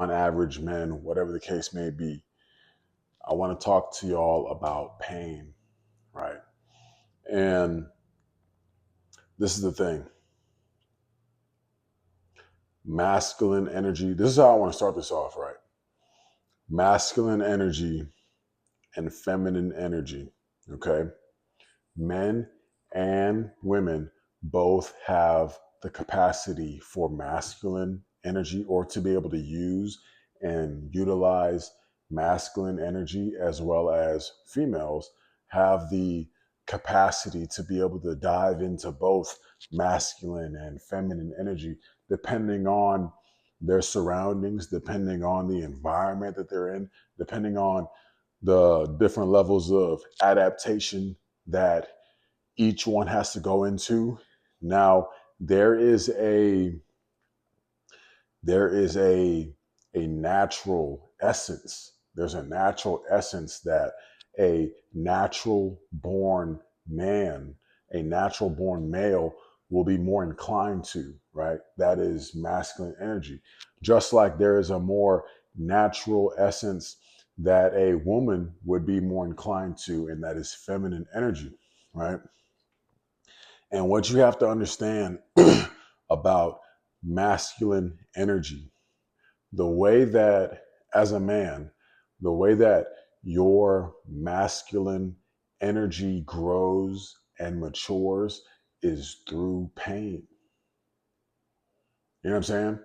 on average men, whatever the case may be. I want to talk to y'all about pain, right? And this is the thing, masculine energy. This is how I want to start this off, right? Masculine energy and feminine energy, okay? Men and women both have the capacity for masculine energy, or to be able to use and utilize masculine energy, as well as females have the capacity to be able to dive into both masculine and feminine energy, depending on their surroundings, depending on the environment that they're in, depending on the different levels of adaptation that each one has to go into. Now, there is a there is a natural essence. There's a natural essence that a natural born man, a natural born male will be more inclined to, right? That is masculine energy. Just like there is a more natural essence that a woman would be more inclined to, and that is feminine energy, right? And what you have to understand about masculine energy, the way that, as a man, the way that your masculine energy grows and matures is through pain. You know what I'm saying?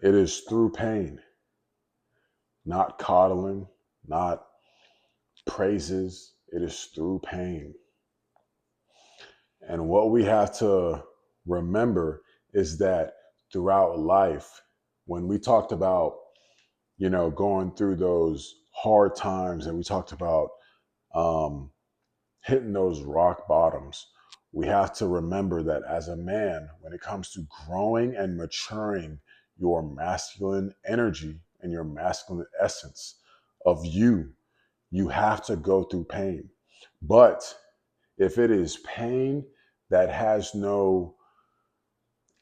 It is through pain, not coddling, not praises. It is through pain. And what we have to remember is that throughout life, when we talked about, going through those hard times, and we talked about um, hitting those rock bottoms, we have to remember that as a man, when it comes to growing and maturing your masculine energy and your masculine essence of you, you have to go through pain. But if it is pain that has no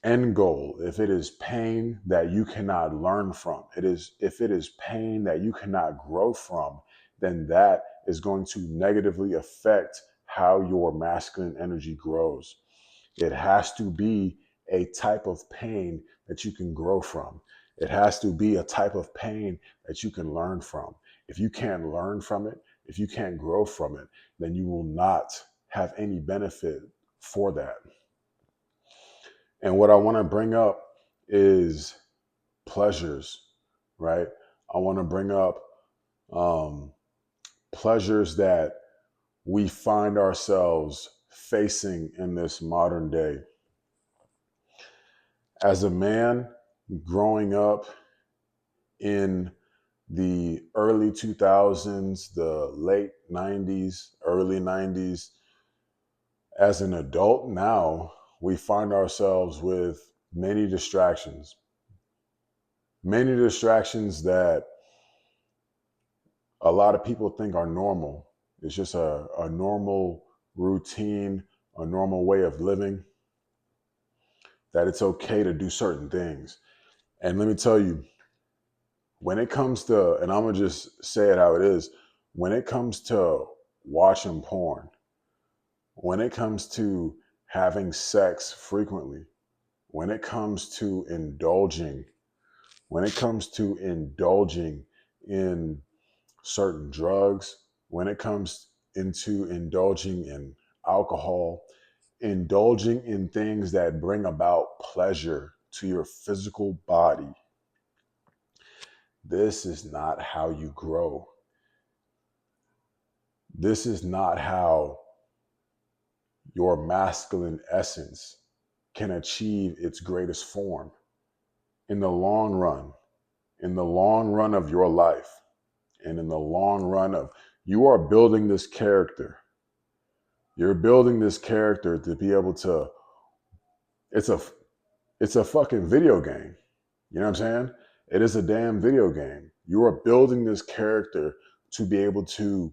end goal, if it is pain that you cannot learn from, if it is pain that you cannot grow from, then that is going to negatively affect how your masculine energy grows. It has to be a type of pain that you can grow from. It has to be a type of pain that you can learn from. If you can't learn from it, if you can't grow from it, then you will not have any benefit for that. And what I want to bring up is pleasures, right? I want to bring up um, pleasures that we find ourselves facing in this modern day. As a man growing up in the early 2000s, the late 90s, early 90s, as an adult now, we find ourselves with many distractions that a lot of people think are normal. It's just a normal routine, a normal way of living, that it's okay to do certain things. And let me tell you, when it comes to, and I'm going to just say it how it is, when it comes to watching porn, when it comes to having sex frequently, when it comes to indulging, when it comes to indulging in certain drugs, when it comes into indulging in alcohol, indulging in things that bring about pleasure to your physical body, this is not how you grow. This is not how your masculine essence can achieve its greatest form in the long run, in the long run of your life, and in the long run of, you are building this character. You're building this character to be able to, it's a it's a fucking video game. You know what I'm saying? It is a damn video game. You are building this character to be able to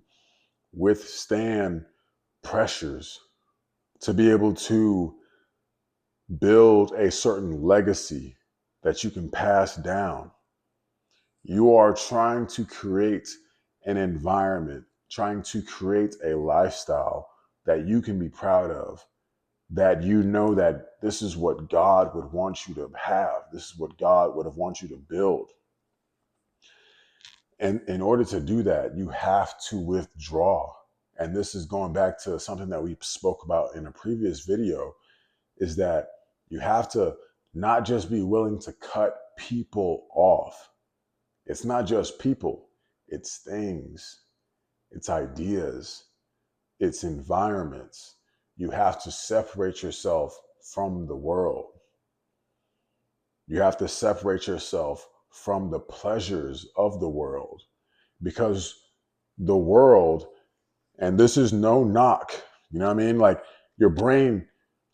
withstand pressures, to be able to build a certain legacy that you can pass down. You are trying to create an environment, trying to create a lifestyle that you can be proud of, that you know that this is what God would want you to have. This is what God would have want you to build. And in order to do that, you have to withdraw. And this is going back to something that we spoke about in a previous video, is that you have to not just be willing to cut people off. It's not just people, it's things, it's ideas, it's environments. You have to separate yourself from the world. You have to separate yourself from the pleasures of the world, because the world, and this is no knock, you know what I mean? Like, your brain,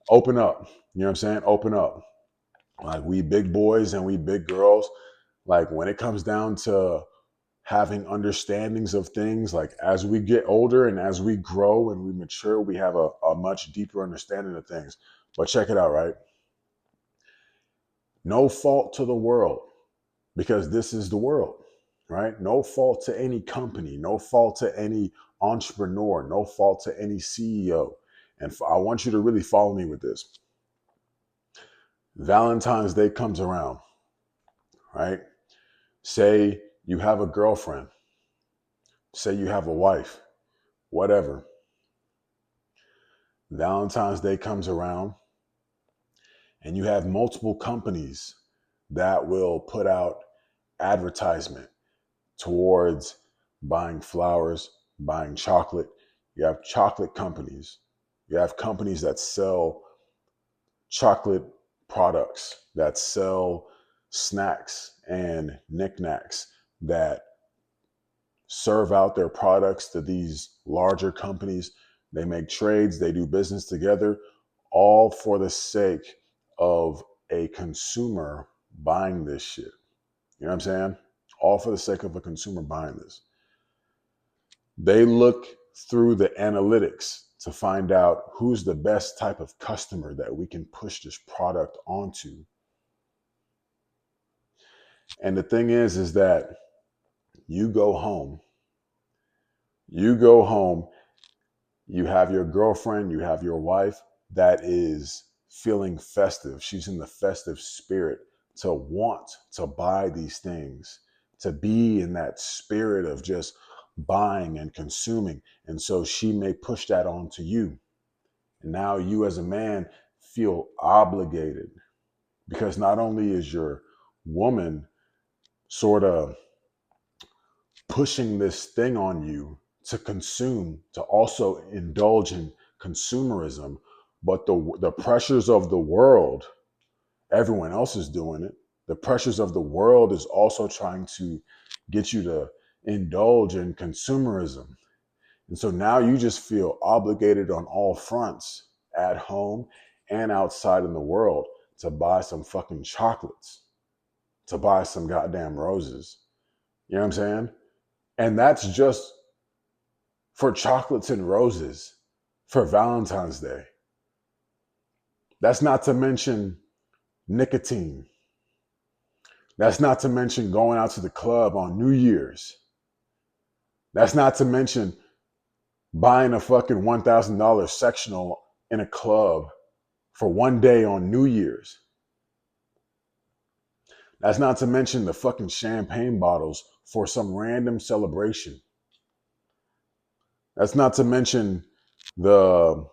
open up. You know what I'm saying? Open up. Like, we big boys and we big girls, like, when it comes down to having understandings of things, like, as we get older and as we grow and we mature, we have a much deeper understanding of things. But check it out, right? No fault to the world, because this is the world, right? No fault to any company, no fault to any entrepreneur, no fault to any CEO. And I want you to really follow me with this. Valentine's Day comes around, right? Say you have a girlfriend, say you have a wife, whatever. Valentine's Day comes around and you have multiple companies that will put out advertisement towards buying flowers, buying chocolate. You have chocolate companies. You have companies that sell chocolate products, that sell snacks and knickknacks, that serve out their products to these larger companies. They make trades, they do business together, all for the sake of a consumer buying this shit. You know what I'm saying? All for the sake of a consumer buying this. They look through the analytics to find out who's the best type of customer that we can push this product onto. And the thing is that you go home, you go home, you have your girlfriend, you have your wife that is feeling festive. She's in the festive spirit to want to buy these things, to be in that spirit of just buying and consuming. And so she may push that onto you. And now you, as a man, feel obligated, because not only is your woman sort of pushing this thing on you to consume, to also indulge in consumerism, but the pressures of the world, everyone else is doing it. The pressures of the world is also trying to get you to indulge in consumerism. And so now you just feel obligated on all fronts, at home and outside in the world, to buy some fucking chocolates, to buy some goddamn roses. You know what I'm saying? And that's just for chocolates and roses for Valentine's Day. That's not to mention nicotine. That's not to mention going out to the club on New Year's. That's not to mention buying a fucking $1,000 sectional in a club for one day on New Year's. That's not to mention the fucking champagne bottles for some random celebration. That's not to mention the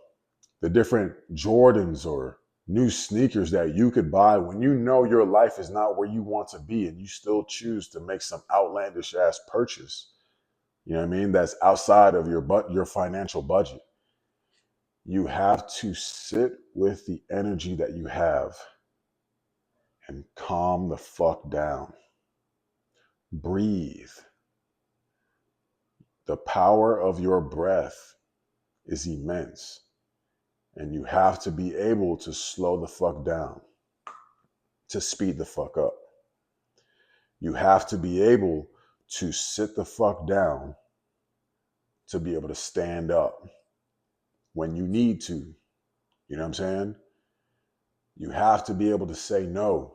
the different Jordans or new sneakers that you could buy when you know your life is not where you want to be, and you still choose to make some outlandish ass purchase. You know what I mean? That's outside of your financial budget. You have to sit with the energy that you have and calm the fuck down. Breathe. The power of your breath is immense. And you have to be able to slow the fuck down, to speed the fuck up. You have to be able to sit the fuck down, to be able to stand up when you need to. You know what I'm saying? You have to be able to say no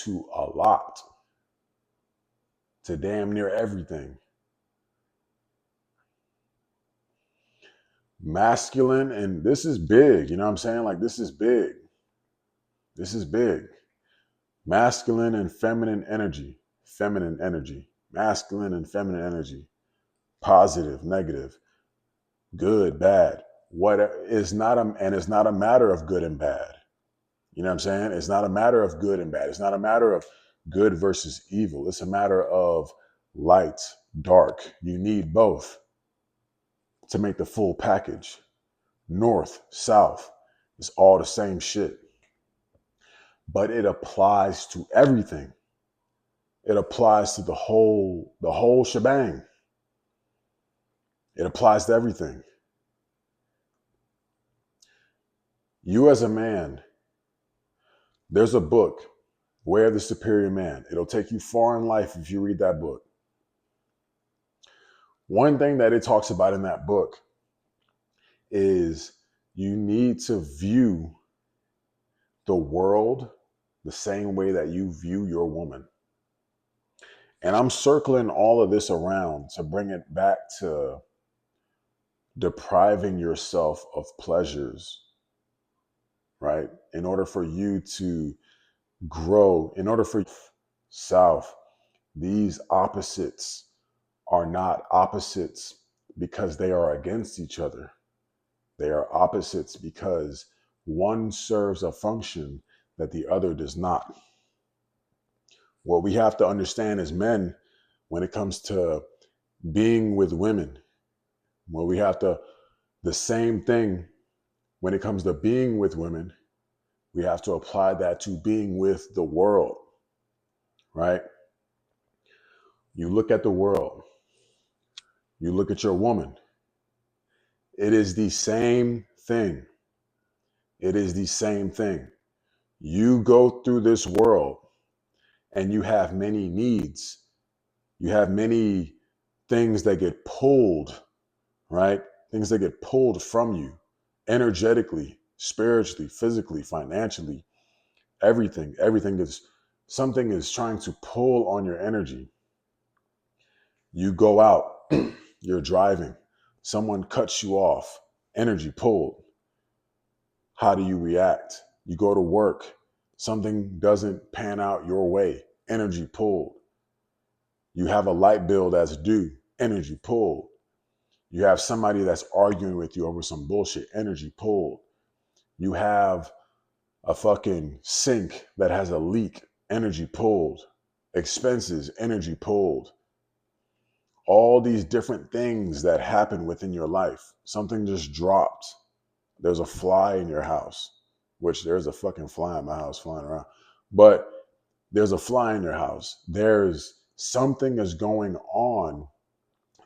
to a lot. to damn near everything. Masculine, and this is big, you know what I'm saying? Like, this is big. This is big. Masculine and feminine energy, masculine and feminine energy, positive, negative, good, bad. What is not a, and it's not a matter of good and bad. You know what I'm saying? It's not a matter of good and bad. It's not a matter of good versus evil. It's a matter of light, dark. You need both to make the full package. North, south, it's all the same shit. But it applies to everything. It applies to the whole shebang. It applies to everything. You as a man, there's a book, Where the Superior Man. It'll take you far in life if you read that book. One thing that it talks about in that book is you need to view the world the same way that you view your woman. And I'm circling all of this around to bring it back to depriving yourself of pleasures, right? In order for you to grow, in order for south, these opposites are not opposites because they are against each other. They are opposites because one serves a function that the other does not. What we have to understand as men when it comes to being with women, well, we have to, the same thing when it comes to being with women, we have to apply that to being with the world, right? You look at the world, you look at your woman, it is the same thing. It is the same thing. You go through this world and you have many needs. You have many things that get pulled, right? Things that get pulled from you energetically, spiritually, physically, financially, everything. Everything is, something is trying to pull on your energy. You go out, you're driving, someone cuts you off, energy pulled. How do you react? You go to work, something doesn't pan out your way, energy pulled. You have a light bill that's due, energy pulled. You have somebody that's arguing with you over some bullshit, energy pulled. You have a fucking sink that has a leak, energy pulled. Expenses, energy pulled. All these different things that happen within your life. Something just dropped. There's a fly in your house, which there's a fucking fly in my house flying around. But there's a fly in your house. There's something is going on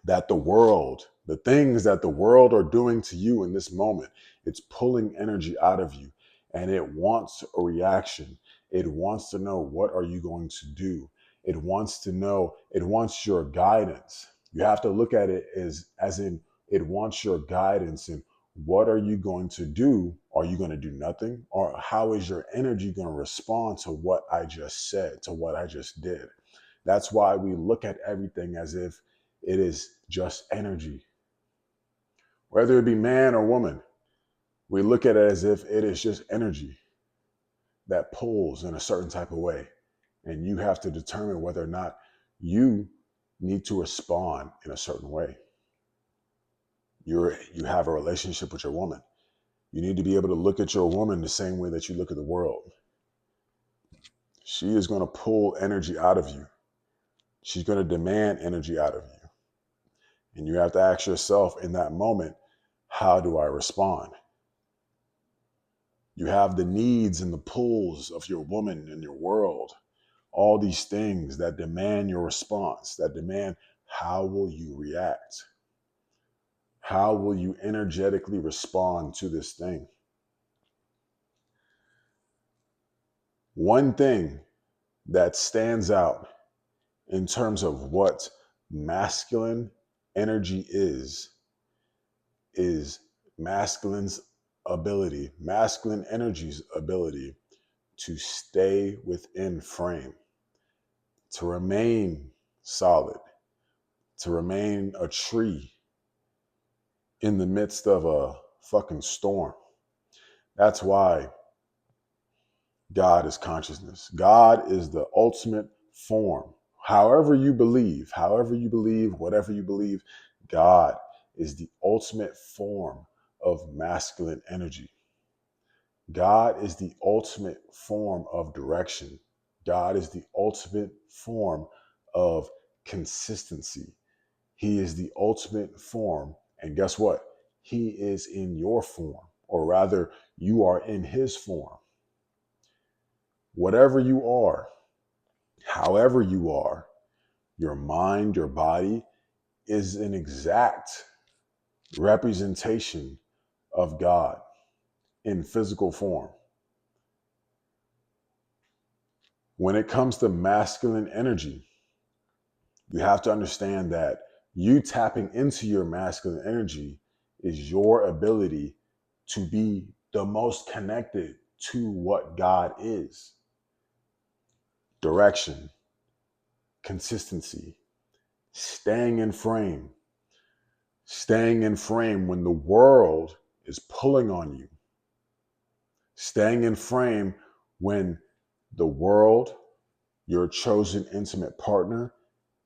that the world, the things that the world are doing to you in this moment, it's pulling energy out of you and it wants a reaction. It wants to know, what are you going to do? It wants to know, it wants your guidance. You have to look at it as in it wants your guidance and what are you going to do? Are you going to do nothing? Or how is your energy going to respond to what I just said, to what I just did? That's why we look at everything as if it is just energy. Whether it be man or woman, we look at it as if it is just energy that pulls in a certain type of way. And you have to determine whether or not you need to respond in a certain way. You have a relationship with your woman. You need to be able to look at your woman the same way that you look at the world. She is going to pull energy out of you. She's going to demand energy out of you. And you have to ask yourself in that moment, how do I respond? You have the needs and the pulls of your woman and your world. All these things that demand your response, that demand how will you react? How will you energetically respond to this thing? One thing that stands out in terms of what masculine energy is masculine energy's ability to stay within frame, to remain solid, to remain a tree in the midst of a fucking storm. That's why God is consciousness. God is the ultimate form. However you believe, whatever you believe, God is the ultimate form of masculine energy. God is the ultimate form of direction. God is the ultimate form of consistency. He is the ultimate form. And guess what? He is in your form, or rather, you are in his form. Whatever you are, however you are, your mind, your body is an exact representation of God in physical form. When it comes to masculine energy, you have to understand that you tapping into your masculine energy is your ability to be the most connected to what God is. Direction, consistency, staying in frame when the world is pulling on you, staying in frame when the world, your chosen intimate partner,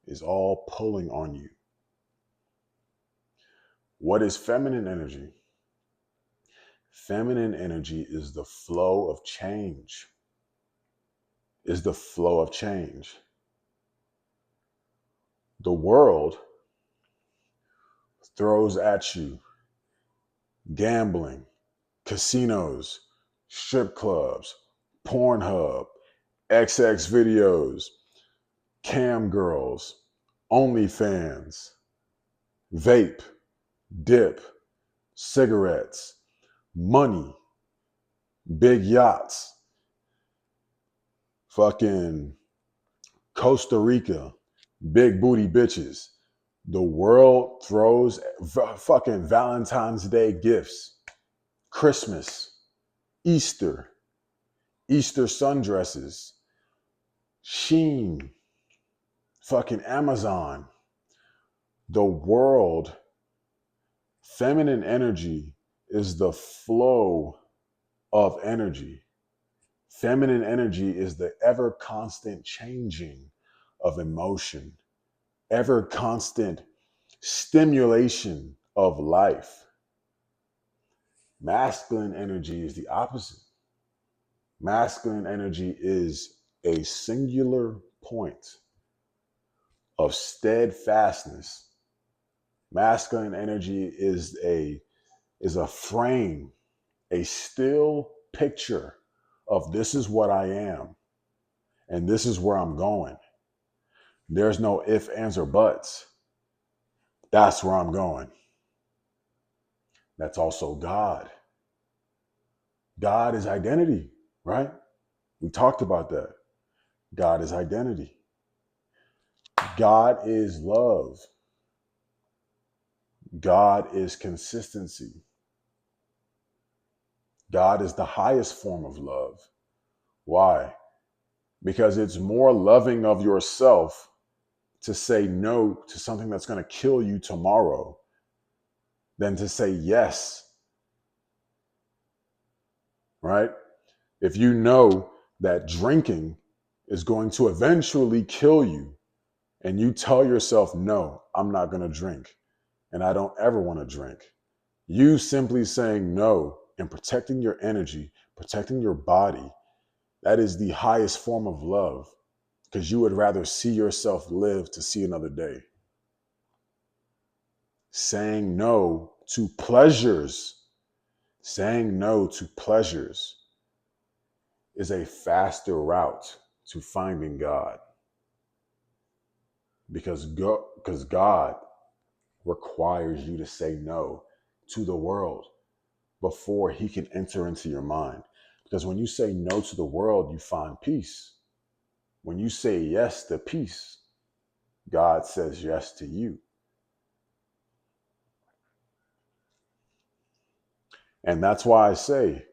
is all pulling on you. What is feminine energy? Feminine energy is the flow of change. The world throws at you gambling, casinos, strip clubs, Pornhub, XX videos, cam girls, OnlyFans, vape, dip, cigarettes, money, big yachts, fucking Costa Rica, big booty bitches. The world throws fucking Valentine's Day gifts, Christmas, Easter sundresses, Shein, fucking Amazon. The world, feminine energy is the flow of energy. Feminine energy is the ever constant changing of emotion, ever constant stimulation of life. Masculine energy is the opposite. Masculine energy is a singular point of steadfastness. Masculine energy is a frame, a still picture of this is what I am and this is where I'm going. There's no ifs, ands, or buts. That's where I'm going. That's also God. God is identity, right? We talked about that. God is identity. God is love. God is consistency. God is the highest form of love. Why? Because it's more loving of yourself to say no to something that's going to kill you tomorrow than to say yes, right? If you know that drinking is going to eventually kill you and you tell yourself, no, I'm not going to drink and I don't ever want to drink, you simply saying no and protecting your energy, protecting your body, that is the highest form of love, because you would rather see yourself live to see another day. Saying no to pleasures is a faster route to finding God, because God requires you to say no to the world before he can enter into your mind. Because when you say no to the world, you find peace. When you say yes to peace, God says yes to you. And that's why I say,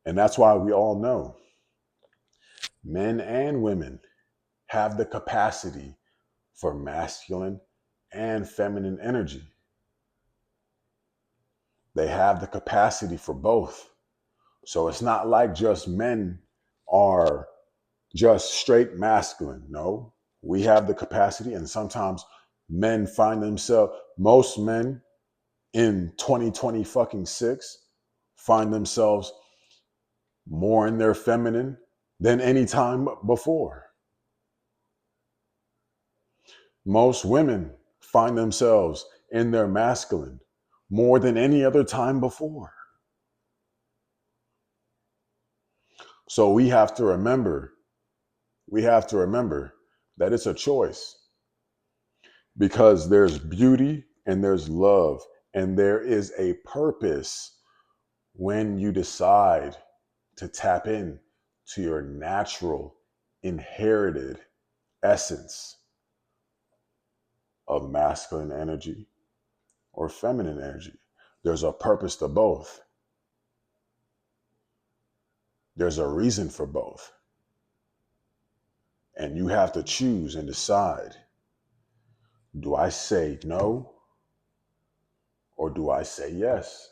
and that's why we all know, men and women have the capacity for masculine and feminine energy. They have the capacity for both. So it's not like just men are just straight masculine. No, we have the capacity, and sometimes men find themselves, most men in 2020 fucking 6 find themselves more in their feminine than any time before. Most women find themselves in their masculine more than any other time before. So we have to remember that it's a choice, because there's beauty and there's love and there is a purpose when you decide to tap in to your natural inherited essence of masculine energy or feminine energy. There's a purpose to both. There's a reason for both. And you have to choose and decide, do I say no or do I say yes?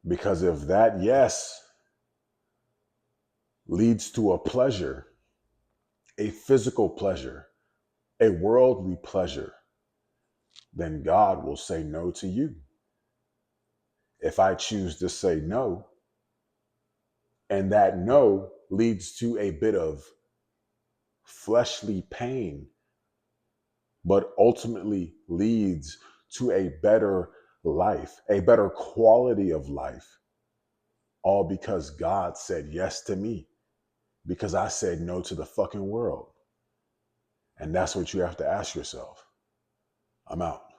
Because if that yes leads to a pleasure, a physical pleasure, a worldly pleasure, then God will say no to you. If I choose to say no, and that no leads to a bit of fleshly pain, but ultimately leads to a better life, a better quality of life, all because God said yes to me, because I said no to the fucking world. And that's what you have to ask yourself. I'm out.